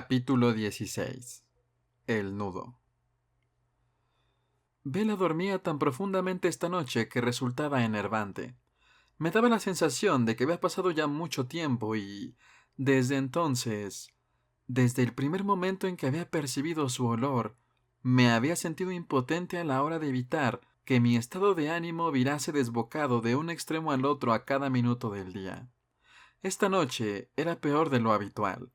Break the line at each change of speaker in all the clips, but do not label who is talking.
Capítulo 16. El nudo. Bella dormía tan profundamente esta noche que resultaba enervante. Me daba la sensación de que había pasado ya mucho tiempo y, desde entonces, desde el primer momento en que había percibido su olor, me había sentido impotente a la hora de evitar que mi estado de ánimo virase desbocado de un extremo al otro a cada minuto del día. Esta noche era peor de lo habitual.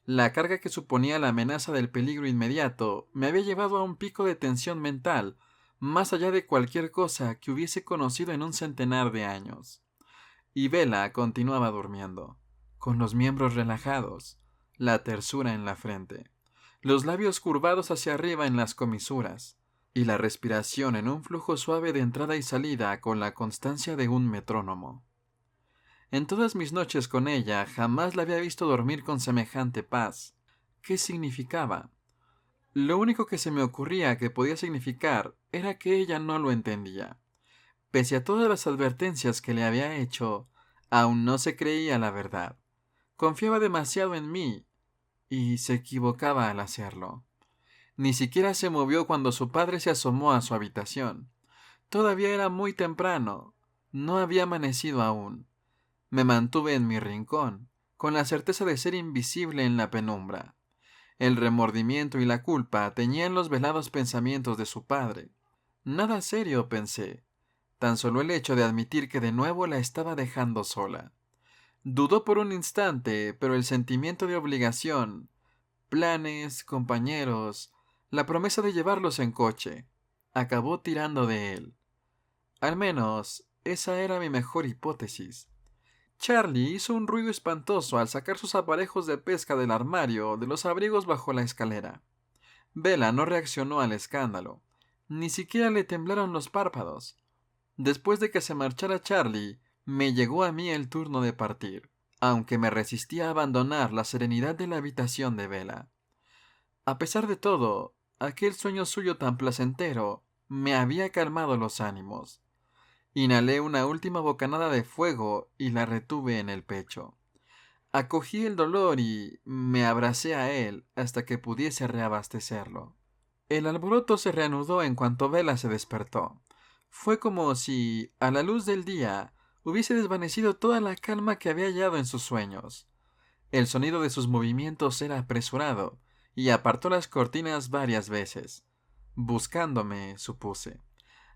La carga que suponía la amenaza del peligro inmediato me había llevado a un pico de tensión mental, más allá de cualquier cosa que hubiese conocido en un centenar de años. Y Bella continuaba durmiendo, con los miembros relajados, la tersura en la frente, los labios curvados hacia arriba en las comisuras, y la respiración en un flujo suave de entrada y salida con la constancia de un metrónomo. En todas mis noches con ella jamás la había visto dormir con semejante paz. ¿Qué significaba? Lo único que se me ocurría que podía significar era que ella no lo entendía. Pese a todas las advertencias que le había hecho, aún no se creía la verdad. Confiaba demasiado en mí y se equivocaba al hacerlo. Ni siquiera se movió cuando su padre se asomó a su habitación. Todavía era muy temprano. No había amanecido aún. Me mantuve en mi rincón, con la certeza de ser invisible en la penumbra. El remordimiento y la culpa teñían los velados pensamientos de su padre. Nada serio, pensé. Tan solo el hecho de admitir que de nuevo la estaba dejando sola. Dudó por un instante, pero el sentimiento de obligación, planes, compañeros, la promesa de llevarlos en coche, acabó tirando de él. Al menos, esa era mi mejor hipótesis. Charlie hizo un ruido espantoso al sacar sus aparejos de pesca del armario de los abrigos bajo la escalera. Bella no reaccionó al escándalo. Ni siquiera le temblaron los párpados. Después de que se marchara Charlie, me llegó a mí el turno de partir, aunque me resistía a abandonar la serenidad de la habitación de Bella. A pesar de todo, aquel sueño suyo tan placentero me había calmado los ánimos. Inhalé una última bocanada de fuego y la retuve en el pecho. Acogí el dolor y me abracé a él hasta que pudiese reabastecerlo. El alboroto se reanudó en cuanto Bella se despertó. Fue como si, a la luz del día, hubiese desvanecido toda la calma que había hallado en sus sueños. El sonido de sus movimientos era apresurado, y apartó las cortinas varias veces. Buscándome, supuse.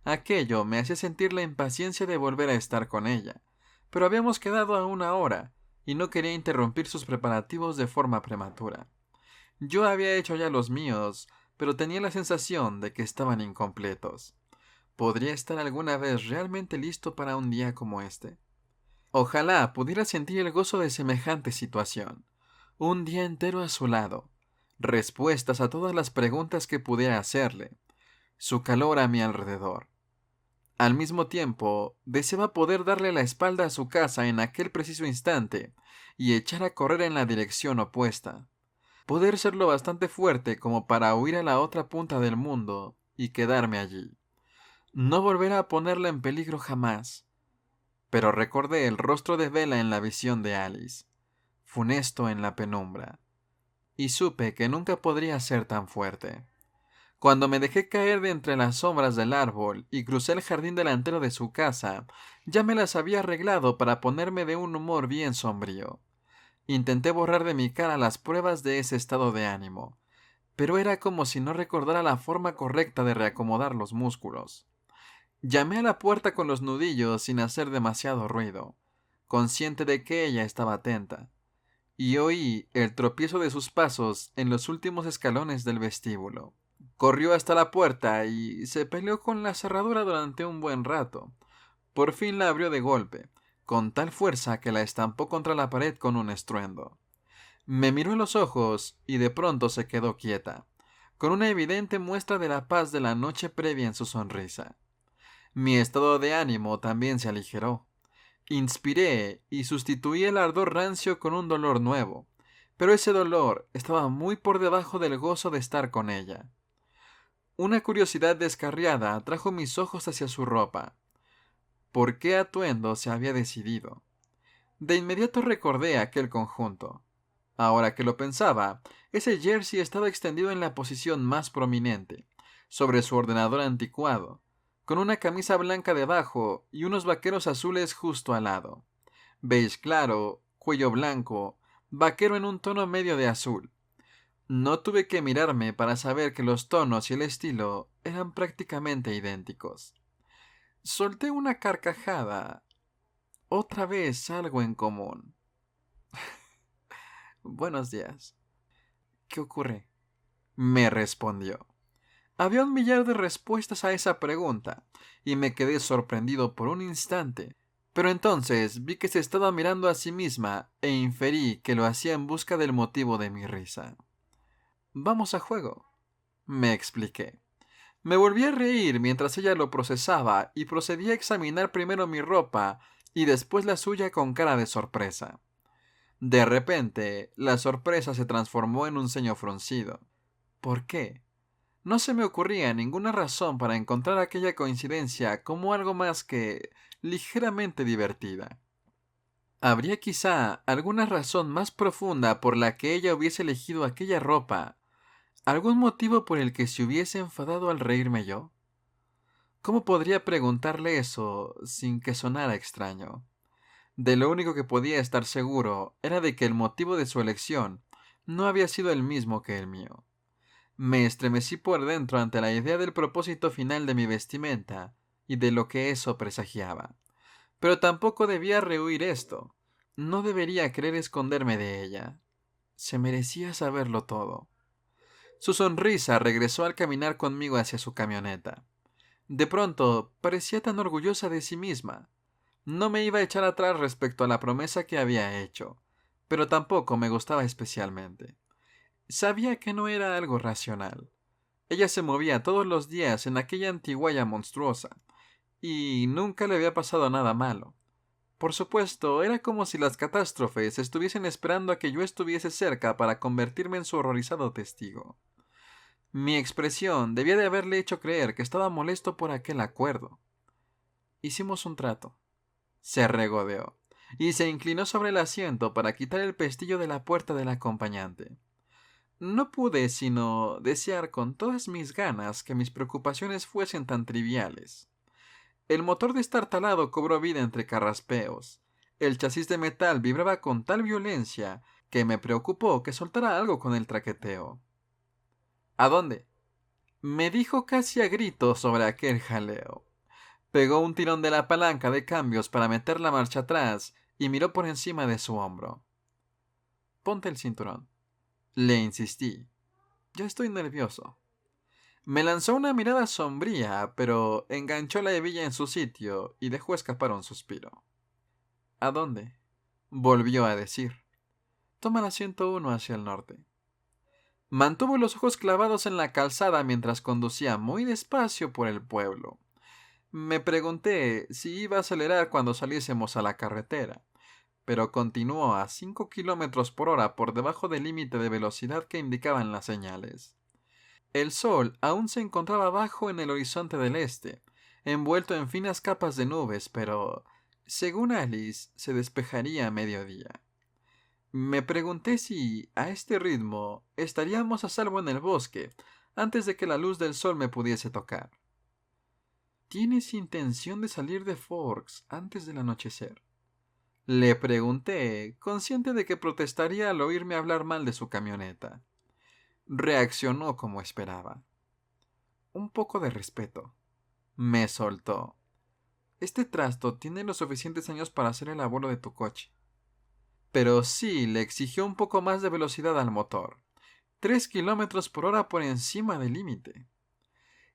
Aquello me hacía sentir la impaciencia de volver a estar con ella, pero habíamos quedado a una hora, y no quería interrumpir sus preparativos de forma prematura. Yo había hecho ya los míos, pero tenía la sensación de que estaban incompletos. ¿Podría estar alguna vez realmente listo para un día como este? Ojalá pudiera sentir el gozo de semejante situación. Un día entero a su lado. Respuestas a todas las preguntas que pudiera hacerle. Su calor a mi alrededor. Al mismo tiempo, deseaba poder darle la espalda a su casa en aquel preciso instante y echar a correr en la dirección opuesta. Poder ser lo bastante fuerte como para huir a la otra punta del mundo y quedarme allí. No volver a ponerla en peligro jamás. Pero recordé el rostro de Bella en la visión de Alice, funesto en la penumbra, y supe que nunca podría ser tan fuerte. Cuando me dejé caer de entre las sombras del árbol y crucé el jardín delantero de su casa, ya me las había arreglado para ponerme de un humor bien sombrío. Intenté borrar de mi cara las pruebas de ese estado de ánimo, pero era como si no recordara la forma correcta de reacomodar los músculos. Llamé a la puerta con los nudillos sin hacer demasiado ruido, consciente de que ella estaba atenta, y oí el tropiezo de sus pasos en los últimos escalones del vestíbulo. Corrió hasta la puerta y se peleó con la cerradura durante un buen rato. Por fin la abrió de golpe, con tal fuerza que la estampó contra la pared con un estruendo. Me miró en los ojos y de pronto se quedó quieta, con una evidente muestra de la paz de la noche previa en su sonrisa. Mi estado de ánimo también se aligeró. Inspiré y sustituí el ardor rancio con un dolor nuevo, pero ese dolor estaba muy por debajo del gozo de estar con ella. Una curiosidad descarriada atrajo mis ojos hacia su ropa. ¿Por qué atuendo se había decidido? De inmediato recordé aquel conjunto. Ahora que lo pensaba, ese jersey estaba extendido en la posición más prominente, sobre su ordenador anticuado, con una camisa blanca debajo y unos vaqueros azules justo al lado. Beige claro, cuello blanco, vaquero en un tono medio de azul. No tuve que mirarme para saber que los tonos y el estilo eran prácticamente idénticos. Solté una carcajada. Otra vez algo en común. Buenos días. ¿Qué ocurre? Me respondió. Había un millar de respuestas a esa pregunta, y me quedé sorprendido por un instante. Pero entonces vi que se estaba mirando a sí misma e inferí que lo hacía en busca del motivo de mi risa. Vamos a juego, me expliqué. Me volví a reír mientras ella lo procesaba y procedí a examinar primero mi ropa y después la suya con cara de sorpresa. De repente, la sorpresa se transformó en un ceño fruncido. ¿Por qué? No se me ocurría ninguna razón para encontrar aquella coincidencia como algo más que ligeramente divertida. ¿Habría quizá alguna razón más profunda por la que ella hubiese elegido aquella ropa? ¿Algún motivo por el que se hubiese enfadado al reírme yo? ¿Cómo podría preguntarle eso sin que sonara extraño? De lo único que podía estar seguro era de que el motivo de su elección no había sido el mismo que el mío. Me estremecí por dentro ante la idea del propósito final de mi vestimenta y de lo que eso presagiaba. Pero tampoco debía rehuir esto. No debería querer esconderme de ella. Se merecía saberlo todo. Su sonrisa regresó al caminar conmigo hacia su camioneta. De pronto, parecía tan orgullosa de sí misma. No me iba a echar atrás respecto a la promesa que había hecho, pero tampoco me gustaba especialmente. Sabía que no era algo racional. Ella se movía todos los días en aquella antiguaya monstruosa, y nunca le había pasado nada malo. Por supuesto, era como si las catástrofes estuviesen esperando a que yo estuviese cerca para convertirme en su horrorizado testigo. Mi expresión debía de haberle hecho creer que estaba molesto por aquel acuerdo. Hicimos un trato. Se regodeó, y se inclinó sobre el asiento para quitar el pestillo de la puerta del acompañante. No pude sino desear con todas mis ganas que mis preocupaciones fuesen tan triviales. El motor destartalado cobró vida entre carraspeos. El chasis de metal vibraba con tal violencia que me preocupó que soltara algo con el traqueteo. ¿A dónde? Me dijo casi a gritos sobre aquel jaleo. Pegó un tirón de la palanca de cambios para meter la marcha atrás y miró por encima de su hombro. Ponte el cinturón. Le insistí. Ya estoy nervioso. Me lanzó una mirada sombría, pero enganchó la hebilla en su sitio y dejó escapar un suspiro. ¿A dónde? Volvió a decir. Toma la 101 hacia el norte. Mantuvo los ojos clavados en la calzada mientras conducía muy despacio por el pueblo. Me pregunté si iba a acelerar cuando saliésemos a la carretera, pero continuó a 5 km/h por debajo del límite de velocidad que indicaban las señales. El sol aún se encontraba bajo en el horizonte del este, envuelto en finas capas de nubes, pero, según Alice, se despejaría a mediodía. Me pregunté si, a este ritmo, estaríamos a salvo en el bosque antes de que la luz del sol me pudiese tocar. ¿Tienes intención de salir de Forks antes del anochecer? Le pregunté, consciente de que protestaría al oírme hablar mal de su camioneta. Reaccionó como esperaba. Un poco de respeto. Me soltó. Este trasto tiene los suficientes años para hacer el abuelo de tu coche. Pero sí le exigió un poco más de velocidad al motor. 3 km/h por encima del límite.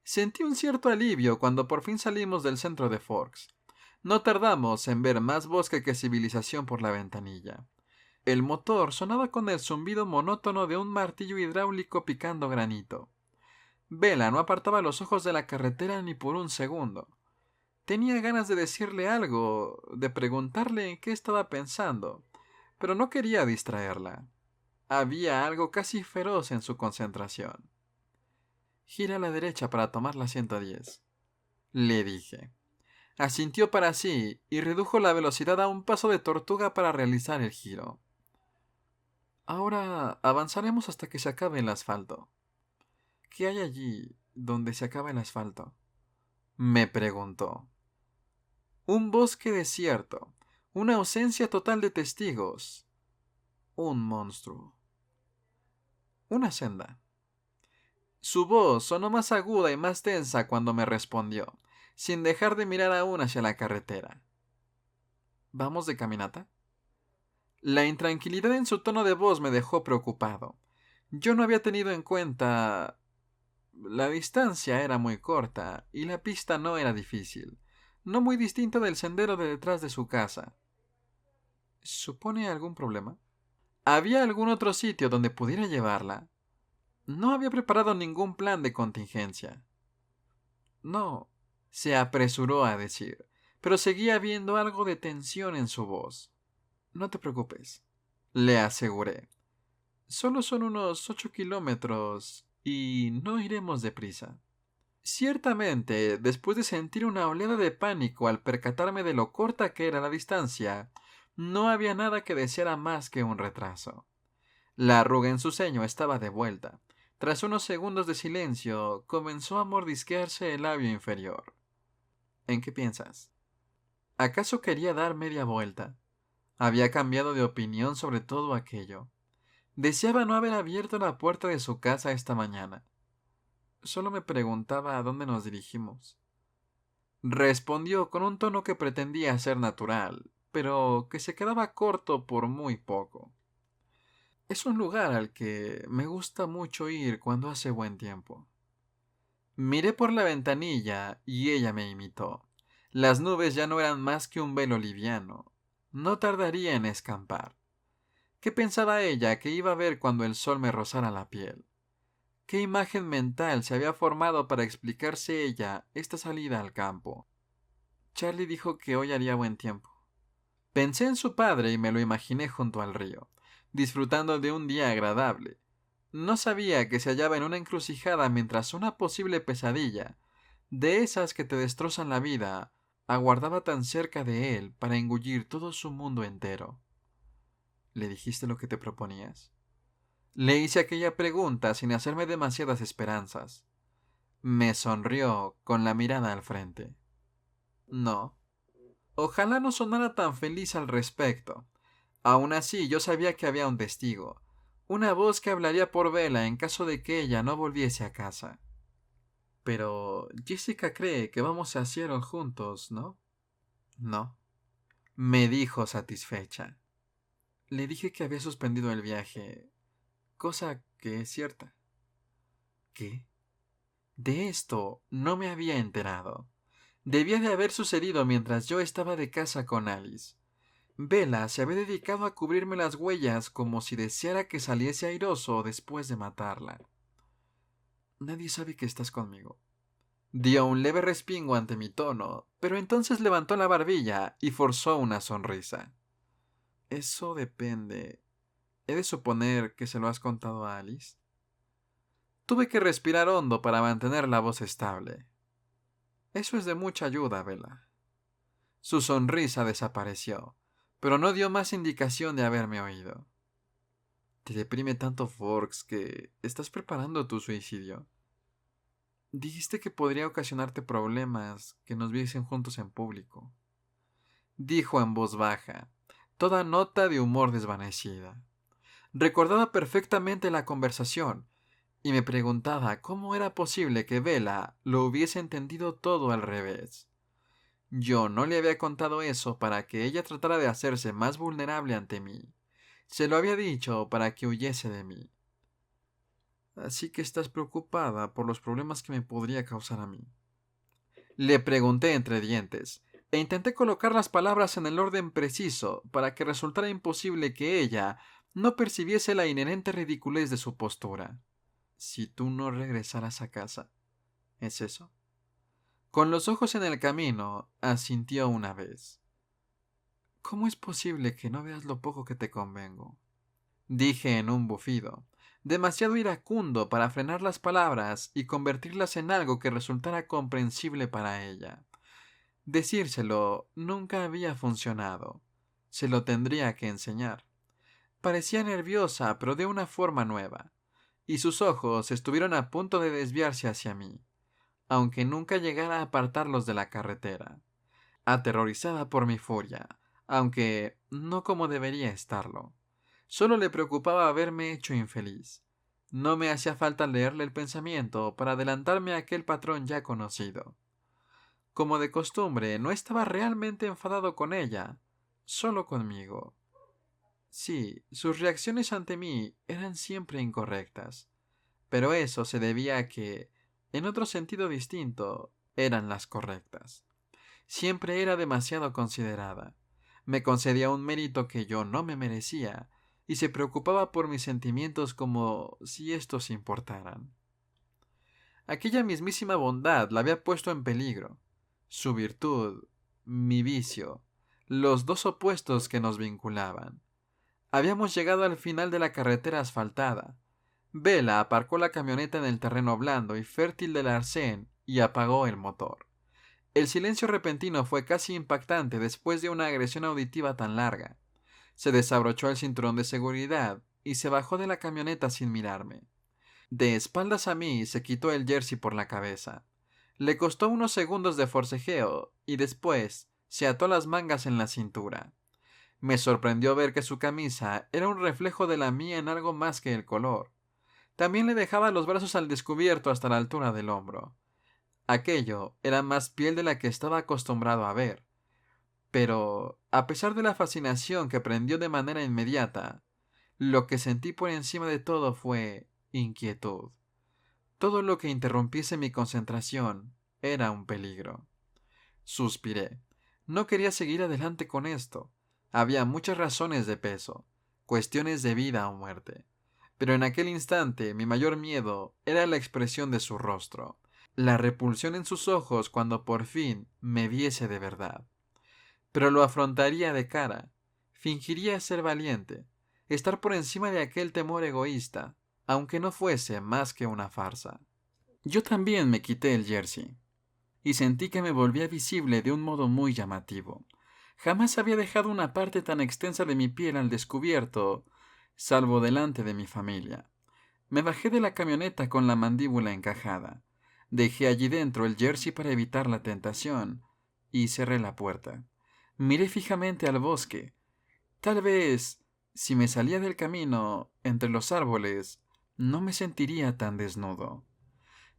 Sentí un cierto alivio cuando por fin salimos del centro de Forks. No tardamos en ver más bosque que civilización por la ventanilla. El motor sonaba con el zumbido monótono de un martillo hidráulico picando granito. Bella no apartaba los ojos de la carretera ni por un segundo. Tenía ganas de decirle algo, de preguntarle en qué estaba pensando, pero no quería distraerla. Había algo casi feroz en su concentración. Gira a la derecha para tomar la 110, le dije. Asintió para sí y redujo la velocidad a un paso de tortuga para realizar el giro. Ahora avanzaremos hasta que se acabe el asfalto. ¿Qué hay allí donde se acaba el asfalto? Me preguntó. Un bosque desierto, una ausencia total de testigos, un monstruo, una senda. Su voz sonó más aguda y más tensa cuando me respondió, sin dejar de mirar aún hacia la carretera. ¿Vamos de caminata? La intranquilidad en su tono de voz me dejó preocupado. Yo no había tenido en cuenta... La distancia era muy corta y la pista no era difícil, no muy distinta del sendero de detrás de su casa. ¿Supone algún problema? ¿Había algún otro sitio donde pudiera llevarla? No había preparado ningún plan de contingencia. No, se apresuró a decir, pero seguía viendo algo de tensión en su voz. No te preocupes, le aseguré. Solo son unos 8 kilómetros y no iremos deprisa. Ciertamente, después de sentir una oleada de pánico al percatarme de lo corta que era la distancia, no había nada que deseara más que un retraso. La arruga en su ceño estaba de vuelta. Tras unos segundos de silencio, comenzó a mordisquearse el labio inferior. ¿En qué piensas? ¿Acaso quería dar media vuelta? Había cambiado de opinión sobre todo aquello. Deseaba no haber abierto la puerta de su casa esta mañana. Solo me preguntaba a dónde nos dirigimos. Respondió con un tono que pretendía ser natural, pero que se quedaba corto por muy poco. Es un lugar al que me gusta mucho ir cuando hace buen tiempo. Miré por la ventanilla y ella me imitó. Las nubes ya no eran más que un velo liviano. No tardaría en escampar. ¿Qué pensaba ella que iba a ver cuando el sol me rozara la piel? ¿Qué imagen mental se había formado para explicarse ella esta salida al campo? Charlie dijo que hoy haría buen tiempo. Pensé en su padre y me lo imaginé junto al río, disfrutando de un día agradable. No sabía que se hallaba en una encrucijada mientras una posible pesadilla, de esas que te destrozan la vida, aguardaba tan cerca de él para engullir todo su mundo entero. ¿Le dijiste lo que te proponías? Le hice aquella pregunta sin hacerme demasiadas esperanzas. Me sonrió con la mirada al frente. No. Ojalá no sonara tan feliz al respecto. Aún así, yo sabía que había un testigo, una voz que hablaría por Bella en caso de que ella no volviese a casa. Pero Jessica cree que vamos a Seattle juntos, ¿no? No, me dijo satisfecha. Le dije que había suspendido el viaje, cosa que es cierta. ¿Qué? De esto no me había enterado. Debía de haber sucedido mientras yo estaba de casa con Alice. Bella se había dedicado a cubrirme las huellas como si deseara que saliese airoso después de matarla. Nadie sabe que estás conmigo. Dio un leve respingo ante mi tono, pero entonces levantó la barbilla y forzó una sonrisa. Eso depende. ¿He de suponer que se lo has contado a Alice? Tuve que respirar hondo para mantener la voz estable. Eso es de mucha ayuda, Bella. Su sonrisa desapareció, pero no dio más indicación de haberme oído. ¿Te deprime tanto Forks que estás preparando tu suicidio? Dijiste que podría ocasionarte problemas que nos viesen juntos en público. Dijo en voz baja, toda nota de humor desvanecida. Recordaba perfectamente la conversación y me preguntaba cómo era posible que Bella lo hubiese entendido todo al revés. Yo no le había contado eso para que ella tratara de hacerse más vulnerable ante mí. Se lo había dicho para que huyese de mí. Así que estás preocupada por los problemas que me podría causar a mí. Le pregunté entre dientes, e intenté colocar las palabras en el orden preciso para que resultara imposible que ella no percibiese la inherente ridiculez de su postura. Si tú no regresaras a casa, ¿es eso? Con los ojos en el camino, asintió una vez. ¿Cómo es posible que no veas lo poco que te convengo? Dije en un bufido, demasiado iracundo para frenar las palabras y convertirlas en algo que resultara comprensible para ella. Decírselo nunca había funcionado. Se lo tendría que enseñar. Parecía nerviosa, pero de una forma nueva, y sus ojos estuvieron a punto de desviarse hacia mí, aunque nunca llegara a apartarlos de la carretera. Aterrorizada por mi furia, aunque no como debería estarlo. Solo le preocupaba haberme hecho infeliz. No me hacía falta leerle el pensamiento para adelantarme a aquel patrón ya conocido. Como de costumbre, no estaba realmente enfadado con ella, solo conmigo. Sí, sus reacciones ante mí eran siempre incorrectas, pero eso se debía a que, en otro sentido distinto, eran las correctas. Siempre era demasiado considerada. Me concedía un mérito que yo no me merecía, y se preocupaba por mis sentimientos como si estos importaran. Aquella mismísima bondad la había puesto en peligro. Su virtud, mi vicio, los dos opuestos que nos vinculaban. Habíamos llegado al final de la carretera asfaltada. Bella aparcó la camioneta en el terreno blando y fértil del arcén y apagó el motor. El silencio repentino fue casi impactante después de una agresión auditiva tan larga. Se desabrochó el cinturón de seguridad y se bajó de la camioneta sin mirarme. De espaldas a mí se quitó el jersey por la cabeza. Le costó unos segundos de forcejeo y después se ató las mangas en la cintura. Me sorprendió ver que su camisa era un reflejo de la mía en algo más que el color. También le dejaba los brazos al descubierto hasta la altura del hombro. Aquello era más piel de la que estaba acostumbrado a ver. Pero, a pesar de la fascinación que prendió de manera inmediata, lo que sentí por encima de todo fue inquietud. Todo lo que interrumpiese mi concentración era un peligro. Suspiré. No quería seguir adelante con esto. Había muchas razones de peso, cuestiones de vida o muerte. Pero en aquel instante mi mayor miedo era la expresión de su rostro, la repulsión en sus ojos cuando por fin me viese de verdad. Pero lo afrontaría de cara, fingiría ser valiente, estar por encima de aquel temor egoísta, aunque no fuese más que una farsa. Yo también me quité el jersey, y sentí que me volvía visible de un modo muy llamativo. Jamás había dejado una parte tan extensa de mi piel al descubierto, salvo delante de mi familia. Me bajé de la camioneta con la mandíbula encajada. Dejé allí dentro el jersey para evitar la tentación, y cerré la puerta. Miré fijamente al bosque. Tal vez, si me salía del camino, entre los árboles, no me sentiría tan desnudo.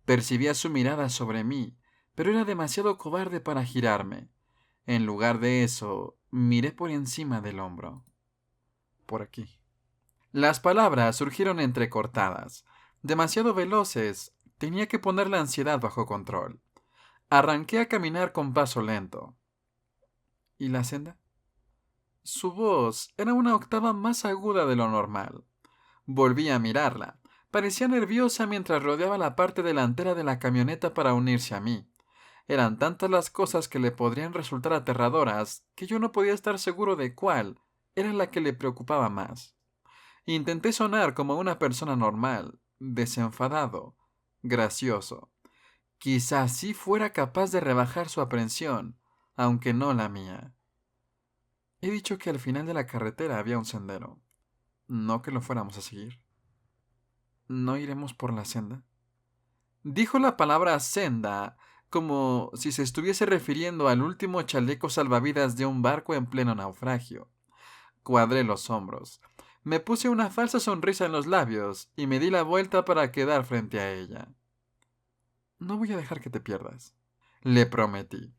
Percibía su mirada sobre mí, pero era demasiado cobarde para girarme. En lugar de eso, miré por encima del hombro. Por aquí. Las palabras surgieron entrecortadas, demasiado veloces. Tenía que poner la ansiedad bajo control. Arranqué a caminar con paso lento. ¿Y la senda? Su voz era una octava más aguda de lo normal. Volví a mirarla. Parecía nerviosa mientras rodeaba la parte delantera de la camioneta para unirse a mí. Eran tantas las cosas que le podrían resultar aterradoras que yo no podía estar seguro de cuál era la que le preocupaba más. Intenté sonar como una persona normal, desenfadado, gracioso. Quizás sí fuera capaz de rebajar su aprensión, aunque no la mía. He dicho que al final de la carretera había un sendero. No que lo fuéramos a seguir. ¿No iremos por la senda? Dijo la palabra senda como si se estuviese refiriendo al último chaleco salvavidas de un barco en pleno naufragio. Cuadré los hombros. Me puse una falsa sonrisa en los labios y me di la vuelta para quedar frente a ella. No voy a dejar que te pierdas, le prometí.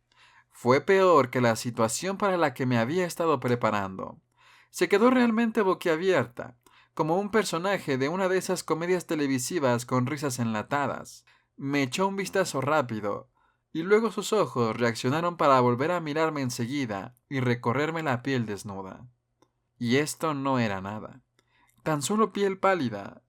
Fue peor que la situación para la que me había estado preparando. Se quedó realmente boquiabierta, como un personaje de una de esas comedias televisivas con risas enlatadas. Me echó un vistazo rápido, y luego sus ojos reaccionaron para volver a mirarme enseguida y recorrerme la piel desnuda. Y esto no era nada. Tan solo piel pálida.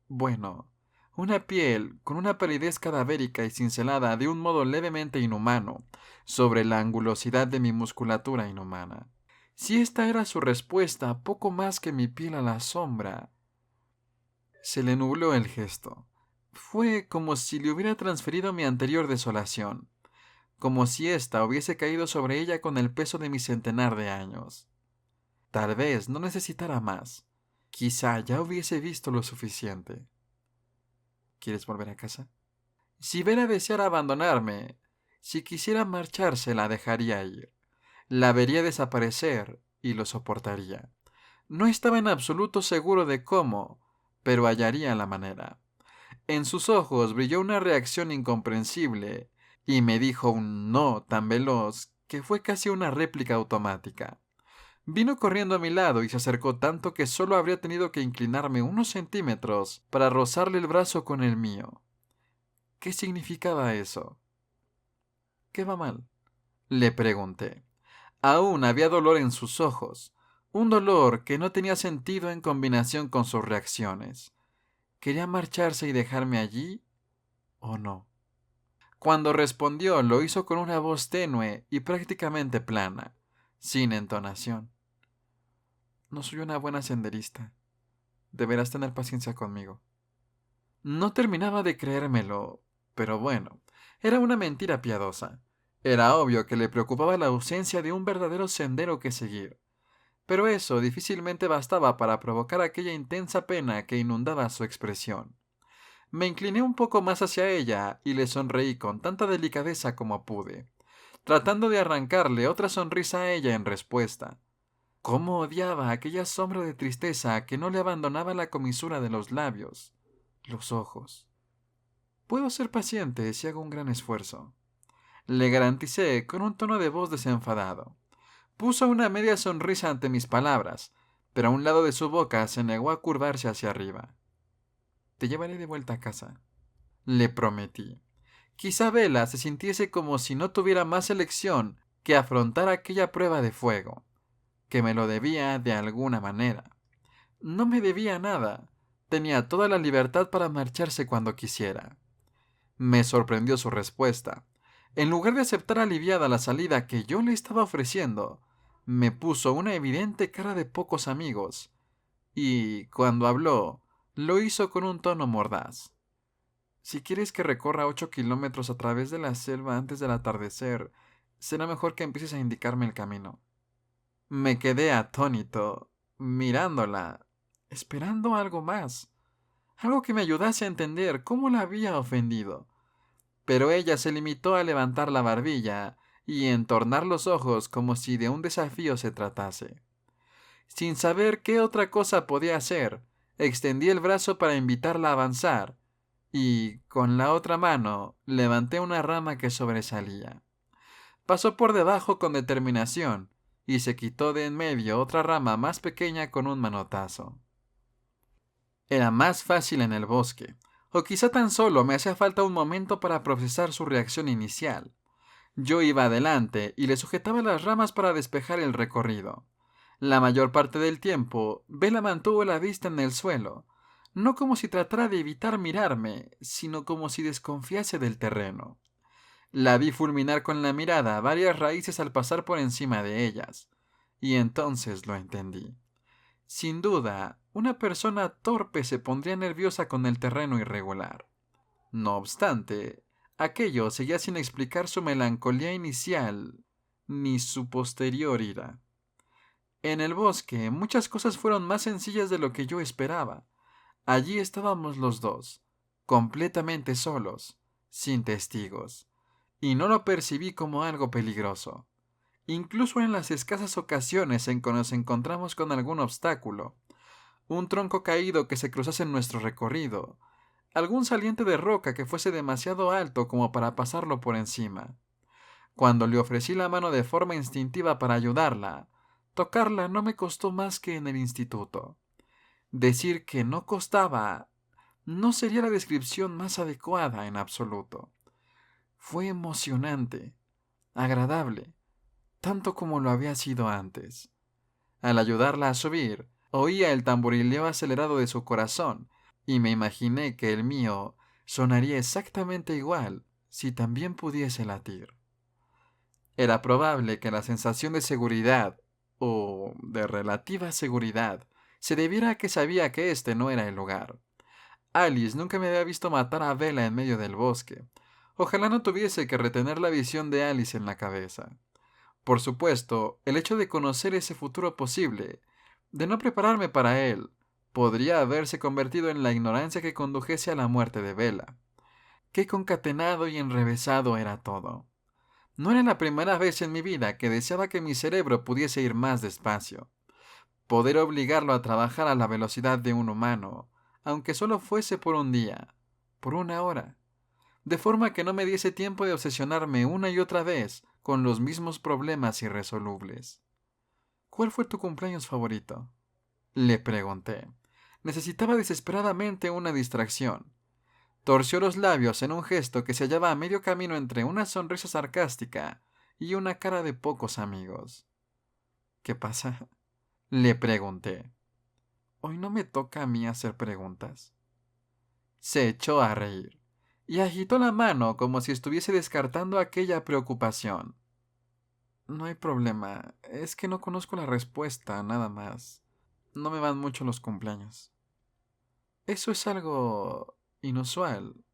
Bueno, una piel con una palidez cadavérica y cincelada de un modo levemente inhumano sobre la angulosidad de mi musculatura inhumana. Si esta era su respuesta, poco más que mi piel a la sombra. Se le nubló el gesto. Fue como si le hubiera transferido mi anterior desolación, como si ésta hubiese caído sobre ella con el peso de mi centenar de años. Tal vez no necesitara más. quizá ya hubiese visto lo suficiente. ¿Quieres volver a casa? Si Vela deseara abandonarme, si quisiera marcharse, la dejaría ir. La vería desaparecer y lo soportaría. No estaba en absoluto seguro de cómo, pero hallaría la manera. En sus ojos brilló una reacción incomprensible y me dijo un no tan veloz que fue casi una réplica automática. Vino corriendo a mi lado y se acercó tanto que solo habría tenido que inclinarme unos centímetros para rozarle el brazo con el mío. ¿Qué significaba eso? ¿Qué va mal? Le pregunté. Aún había dolor en sus ojos, un dolor que no tenía sentido en combinación con sus reacciones. ¿Quería marcharse y dejarme allí o no? Cuando respondió, lo hizo con una voz tenue y prácticamente plana, sin entonación. No soy una buena senderista. Deberás tener paciencia conmigo. No terminaba de creérmelo, pero bueno, era una mentira piadosa. Era obvio que le preocupaba la ausencia de un verdadero sendero que seguir. Pero eso difícilmente bastaba para provocar aquella intensa pena que inundaba su expresión. Me incliné un poco más hacia ella y le sonreí con tanta delicadeza como pude, tratando de arrancarle otra sonrisa a ella en respuesta. Cómo odiaba aquella sombra de tristeza que no le abandonaba la comisura de los labios, los ojos. Puedo ser paciente si hago un gran esfuerzo, le garanticé con un tono de voz desenfadado. Puso una media sonrisa ante mis palabras, pero a un lado de su boca se negó a curvarse hacia arriba. Te llevaré de vuelta a casa, le prometí. Quizá Vela se sintiese como si no tuviera más elección que afrontar aquella prueba de fuego, que me lo debía de alguna manera. No me debía nada, tenía toda la libertad para marcharse cuando quisiera. Me sorprendió su respuesta. En lugar de aceptar aliviada la salida que yo le estaba ofreciendo, me puso una evidente cara de pocos amigos, y, cuando habló, lo hizo con un tono mordaz. Si quieres que recorra 8 kilómetros a través de la selva antes del atardecer, será mejor que empieces a indicarme el camino. Me quedé atónito, mirándola, esperando algo más, algo que me ayudase a entender cómo la había ofendido. Pero ella se limitó a levantar la barbilla y entornar los ojos como si de un desafío se tratase. Sin saber qué otra cosa podía hacer, extendí el brazo para invitarla a avanzar y, con la otra mano, levanté una rama que sobresalía. Pasó por debajo con determinación y se quitó de en medio otra rama más pequeña con un manotazo. Era más fácil en el bosque, o quizá tan solo me hacía falta un momento para procesar su reacción inicial. Yo iba adelante y le sujetaba las ramas para despejar el recorrido. La mayor parte del tiempo, Vela mantuvo la vista en el suelo, no como si tratara de evitar mirarme, sino como si desconfiase del terreno. La vi fulminar con la mirada varias raíces al pasar por encima de ellas, y entonces lo entendí. Sin duda, una persona torpe se pondría nerviosa con el terreno irregular. No obstante, aquello seguía sin explicar su melancolía inicial ni su posterior ira. En el bosque, muchas cosas fueron más sencillas de lo que yo esperaba. Allí estábamos los dos, completamente solos, sin testigos, y no lo percibí como algo peligroso. Incluso en las escasas ocasiones en que nos encontramos con algún obstáculo, un tronco caído que se cruzase en nuestro recorrido, algún saliente de roca que fuese demasiado alto como para pasarlo por encima. Cuando le ofrecí la mano de forma instintiva para ayudarla, tocarla no me costó más que en el instituto. Decir que no costaba no sería la descripción más adecuada en absoluto. Fue emocionante, agradable, tanto como lo había sido antes. Al ayudarla a subir, oía el tamborileo acelerado de su corazón y me imaginé que el mío sonaría exactamente igual si también pudiese latir. Era probable que la sensación de seguridad, o de relativa seguridad, se debiera a que sabía que este no era el lugar. Alice nunca me había visto matar a Bella en medio del bosque. Ojalá no tuviese que retener la visión de Alice en la cabeza. Por supuesto, el hecho de conocer ese futuro posible, de no prepararme para él, podría haberse convertido en la ignorancia que condujese a la muerte de Bella. Qué concatenado y enrevesado era todo. No era la primera vez en mi vida que deseaba que mi cerebro pudiese ir más despacio. Poder obligarlo a trabajar a la velocidad de un humano, aunque solo fuese por un día, por una hora, de forma que no me diese tiempo de obsesionarme una y otra vez con los mismos problemas irresolubles. ¿Cuál fue tu cumpleaños favorito? Le pregunté. Necesitaba desesperadamente una distracción. Torció los labios en un gesto que se hallaba a medio camino entre una sonrisa sarcástica y una cara de pocos amigos. ¿Qué pasa? Le pregunté. Hoy no me toca a mí hacer preguntas. Se echó a reír y agitó la mano como si estuviese descartando aquella preocupación. No hay problema, es que no conozco la respuesta, nada más. No me van mucho los cumpleaños. Eso es algo inusual.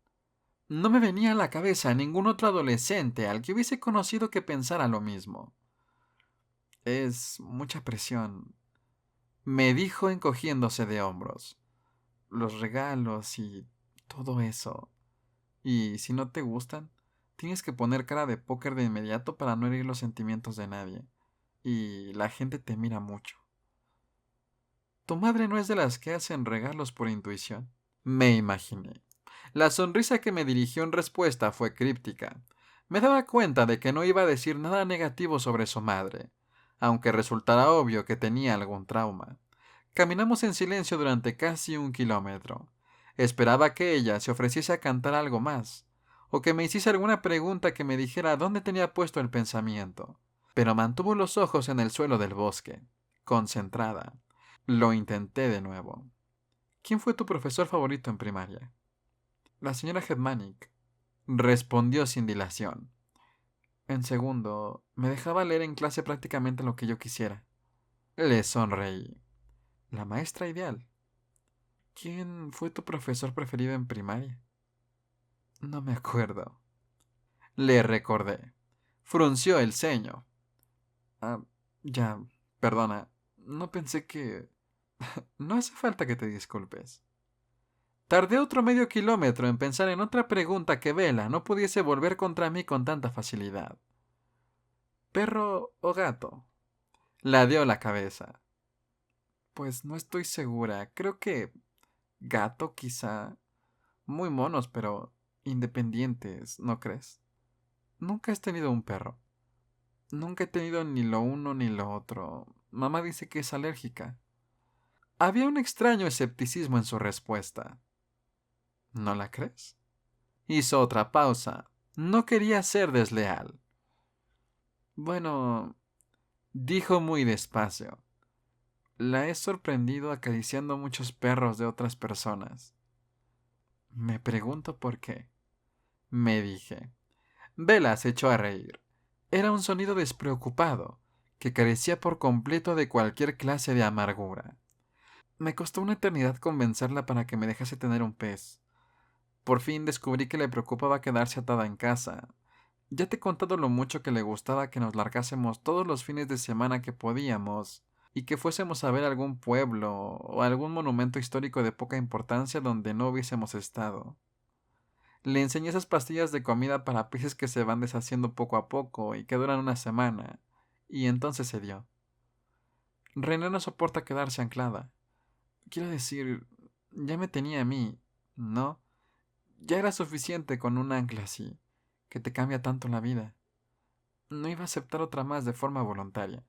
No me venía a la cabeza ningún otro adolescente al que hubiese conocido que pensara lo mismo. Es mucha presión, me dijo encogiéndose de hombros. Los regalos y todo eso. Y si no te gustan, tienes que poner cara de póker de inmediato para no herir los sentimientos de nadie. Y la gente te mira mucho. ¿Tu madre no es de las que hacen regalos por intuición? Me imaginé. La sonrisa que me dirigió en respuesta fue críptica. Me daba cuenta de que no iba a decir nada negativo sobre su madre, aunque resultara obvio que tenía algún trauma. Caminamos en silencio durante casi 1 kilómetro. Esperaba que ella se ofreciese a cantar algo más, o que me hiciese alguna pregunta que me dijera dónde tenía puesto el pensamiento, pero mantuvo los ojos en el suelo del bosque, concentrada. Lo intenté de nuevo. ¿Quién fue tu profesor favorito en primaria? La señora Hedmanic, respondió sin dilación. En segundo, me dejaba leer en clase prácticamente lo que yo quisiera. Le sonreí. La maestra ideal. ¿Quién fue tu profesor preferido en primaria? No me acuerdo. Le recordé. Frunció el ceño. Ah, ya, perdona. No pensé que... No hace falta que te disculpes. Tardé otro medio kilómetro en pensar en otra pregunta que Bella no pudiese volver contra mí con tanta facilidad. ¿Perro o gato? Ladeó la cabeza. Pues no estoy segura. Creo que gato quizá. Muy monos, pero independientes, ¿no crees? Nunca has tenido un perro. Nunca he tenido ni lo uno ni lo otro. Mamá dice que es alérgica. Había un extraño escepticismo en su respuesta. ¿No la crees? Hizo otra pausa. No quería ser desleal. Bueno, dijo muy despacio. La he sorprendido acariciando muchos perros de otras personas. Me pregunto por qué. Me dije. Bella se echó a reír. Era un sonido despreocupado, que carecía por completo de cualquier clase de amargura. Me costó una eternidad convencerla para que me dejase tener un pez. Por fin descubrí que le preocupaba quedarse atada en casa. Ya te he contado lo mucho que le gustaba que nos largásemos todos los fines de semana que podíamos, y que fuésemos a ver algún pueblo o algún monumento histórico de poca importancia donde no hubiésemos estado. Le enseñé esas pastillas de comida para peces que se van deshaciendo poco a poco y que duran una semana, y entonces se dio. René no soporta quedarse anclada. Quiero decir, ya me tenía a mí, ¿no? Ya era suficiente con un ancla así, que te cambia tanto la vida. No iba a aceptar otra más de forma voluntaria.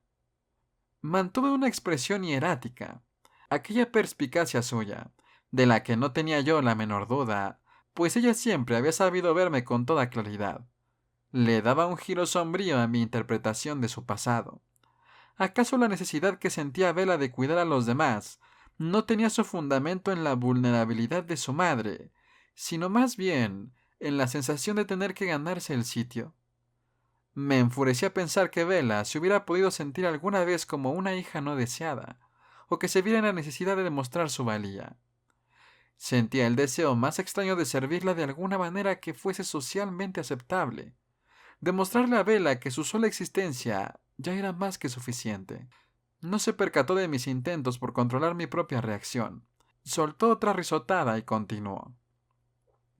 Mantuve una expresión hierática. Aquella perspicacia suya, de la que no tenía yo la menor duda, pues ella siempre había sabido verme con toda claridad. Le daba un giro sombrío a mi interpretación de su pasado. ¿Acaso la necesidad que sentía Bella de cuidar a los demás no tenía su fundamento en la vulnerabilidad de su madre, sino más bien en la sensación de tener que ganarse el sitio? Me enfurecía pensar que Bella se hubiera podido sentir alguna vez como una hija no deseada, o que se viera en la necesidad de demostrar su valía. Sentía el deseo más extraño de servirla de alguna manera que fuese socialmente aceptable, demostrarle a Bella que su sola existencia ya era más que suficiente. No se percató de mis intentos por controlar mi propia reacción, Soltó otra risotada y continuó.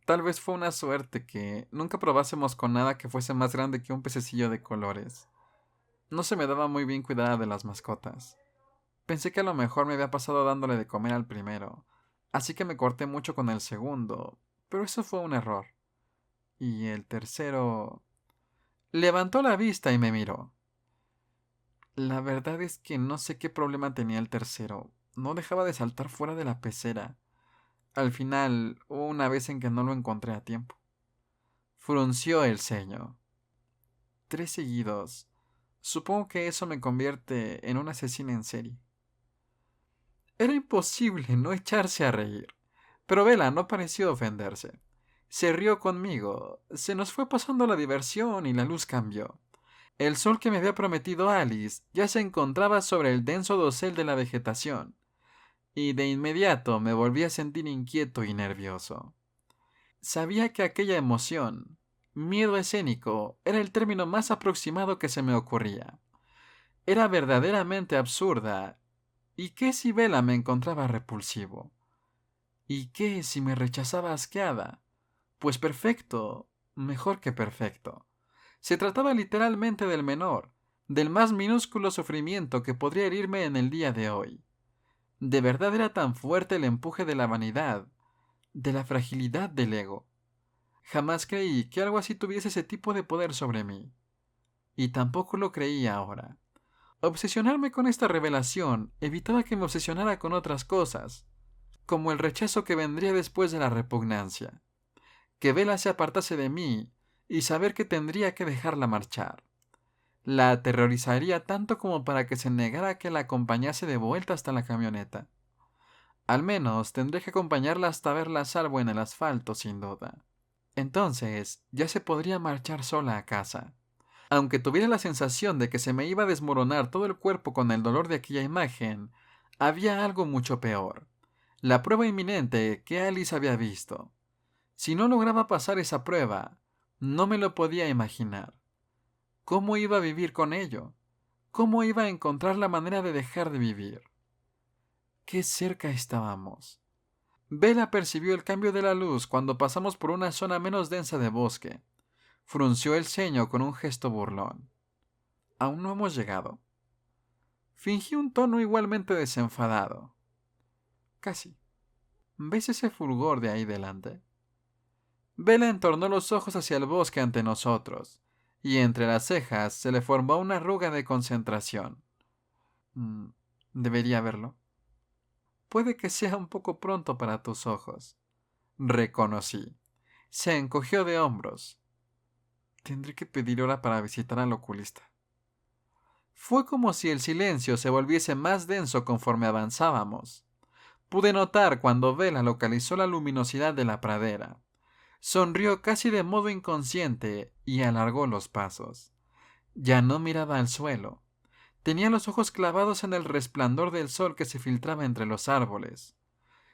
Tal vez fue una suerte que nunca probásemos con nada que fuese más grande que un pececillo de colores. No se me daba muy bien cuidar de las mascotas. Pensé que a lo mejor me había pasado dándole de comer al primero, así que me corté mucho con el segundo, pero eso fue un error. Y el tercero... Levantó la vista y me miró. La verdad es que no sé qué problema tenía el tercero. No dejaba de saltar fuera de la pecera. Al final, hubo una vez en que no lo encontré a tiempo. Frunció el ceño. 3 seguidos. Supongo que eso me convierte en un asesino en serie. Era imposible no echarse a reír. Pero Vela no pareció ofenderse. Se rió conmigo. Se nos fue pasando la diversión y la luz cambió. El sol que me había prometido Alice ya se encontraba sobre el denso dosel de la vegetación, y de inmediato me volví a sentir inquieto y nervioso. Sabía que aquella emoción, miedo escénico, era el término más aproximado que se me ocurría. Era verdaderamente absurda. ¿Y qué si Bella me encontraba repulsivo? ¿Y qué si me rechazaba asqueada? Pues perfecto, mejor que perfecto. Se trataba literalmente del menor, del más minúsculo sufrimiento que podría herirme en el día de hoy. De verdad era tan fuerte el empuje de la vanidad, de la fragilidad del ego. Jamás creí que algo así tuviese ese tipo de poder sobre mí. Y tampoco lo creía ahora. Obsesionarme con esta revelación evitaba que me obsesionara con otras cosas, como el rechazo que vendría después de la repugnancia. Que Bella se apartase de mí y saber que tendría que dejarla marchar. La aterrorizaría tanto como para que se negara a que la acompañase de vuelta hasta la camioneta. Al menos tendré que acompañarla hasta verla a salvo en el asfalto, sin duda. Entonces ya se podría marchar sola a casa. Aunque tuviera la sensación de que se me iba a desmoronar todo el cuerpo con el dolor de aquella imagen, había algo mucho peor. La prueba inminente que Alice había visto. Si no lograba pasar esa prueba, no me lo podía imaginar. ¿Cómo iba a vivir con ello? ¿Cómo iba a encontrar la manera de dejar de vivir? Qué cerca estábamos. Bella percibió el cambio de la luz cuando pasamos por una zona menos densa de bosque. Frunció el ceño con un gesto burlón. Aún no hemos llegado. Fingí un tono igualmente desenfadado. Casi. ¿Ves ese fulgor de ahí delante? Bella entornó los ojos hacia el bosque ante nosotros, y entre las cejas se le formó una arruga de concentración. ¿Debería verlo? Puede que sea un poco pronto para tus ojos. Reconocí. Se encogió de hombros. Tendré que pedir hora para visitar al oculista. Fue como si el silencio se volviese más denso conforme avanzábamos. Pude notar cuando Bella localizó la luminosidad de la pradera. Sonrió casi de modo inconsciente y alargó los pasos. Ya no miraba al suelo. Tenía los ojos clavados en el resplandor del sol que se filtraba entre los árboles.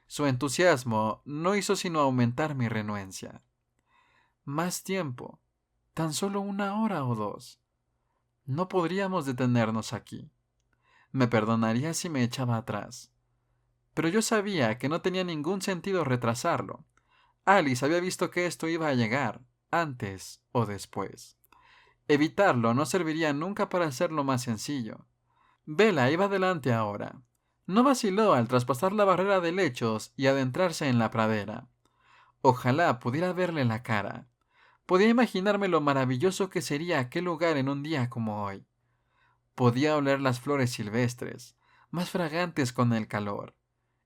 Su entusiasmo no hizo sino aumentar mi renuencia. Más tiempo. Tan solo 1 hora o 2. No podríamos detenernos aquí. Me perdonaría si me echaba atrás. Pero yo sabía que no tenía ningún sentido retrasarlo. Alice había visto que esto iba a llegar, antes o después. Evitarlo no serviría nunca para hacerlo más sencillo. Bella iba adelante ahora. No vaciló al traspasar la barrera de lechos y adentrarse en la pradera. Ojalá pudiera verle la cara. Podía imaginarme lo maravilloso que sería aquel lugar en un día como hoy. Podía oler las flores silvestres, más fragantes con el calor,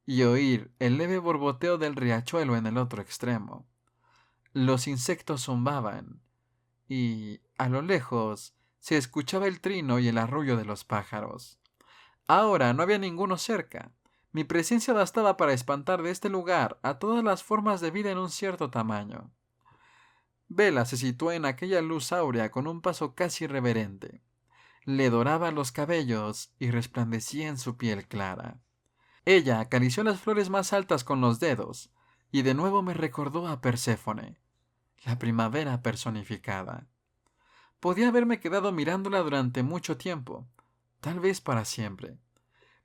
y oír el leve borboteo del riachuelo en el otro extremo. Los insectos zumbaban, y, a lo lejos, se escuchaba el trino y el arrullo de los pájaros. Ahora no había ninguno cerca. Mi presencia bastaba para espantar de este lugar a todas las formas de vida en un cierto tamaño. Bella se situó en aquella luz áurea con un paso casi reverente. Le doraba los cabellos y resplandecía en su piel clara. Ella acarició las flores más altas con los dedos, y de nuevo me recordó a Perséfone, la primavera personificada. Podía haberme quedado mirándola durante mucho tiempo, tal vez para siempre,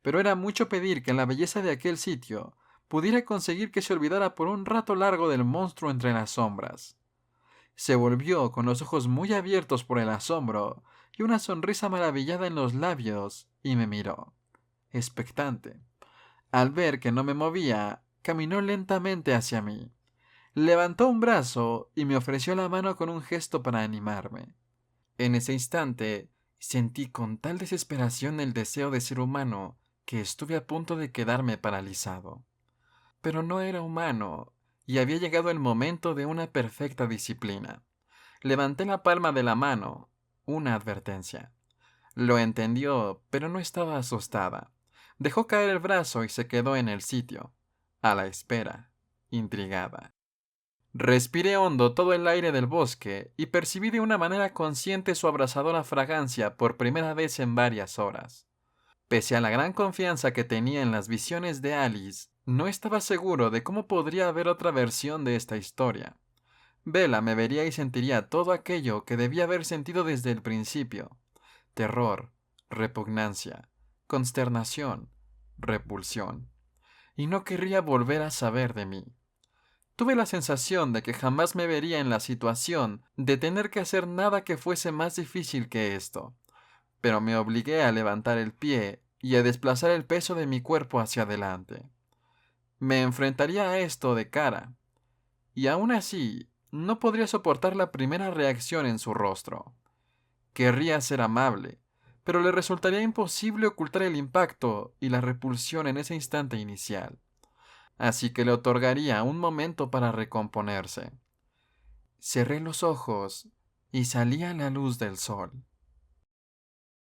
pero era mucho pedir que la belleza de aquel sitio pudiera conseguir que se olvidara por un rato largo del monstruo entre las sombras. Se volvió con los ojos muy abiertos por el asombro y una sonrisa maravillada en los labios y me miró, expectante. Al ver que no me movía, caminó lentamente hacia mí. Levantó un brazo y me ofreció la mano con un gesto para animarme. En ese instante, sentí con tal desesperación el deseo de ser humano que estuve a punto de quedarme paralizado. Pero no era humano, y había llegado el momento de una perfecta disciplina. Levanté la palma de la mano, una advertencia. Lo entendió, pero no estaba asustada. Dejó caer el brazo y se quedó en el sitio, a la espera, intrigada. Respiré hondo todo el aire del bosque y percibí de una manera consciente su abrasadora fragancia por primera vez en varias horas. Pese a la gran confianza que tenía en las visiones de Alice, no estaba seguro de cómo podría haber otra versión de esta historia. Bella me vería y sentiría todo aquello que debía haber sentido desde el principio: terror, repugnancia, consternación, repulsión. Y no querría volver a saber de mí. Tuve la sensación de que jamás me vería en la situación de tener que hacer nada que fuese más difícil que esto, pero me obligué a levantar el pie y a desplazar el peso de mi cuerpo hacia adelante. Me enfrentaría a esto de cara, y aún así no podría soportar la primera reacción en su rostro. Querría ser amable, pero le resultaría imposible ocultar el impacto y la repulsión en ese instante inicial. Así que le otorgaría un momento para recomponerse. Cerré los ojos y salí a la luz del sol.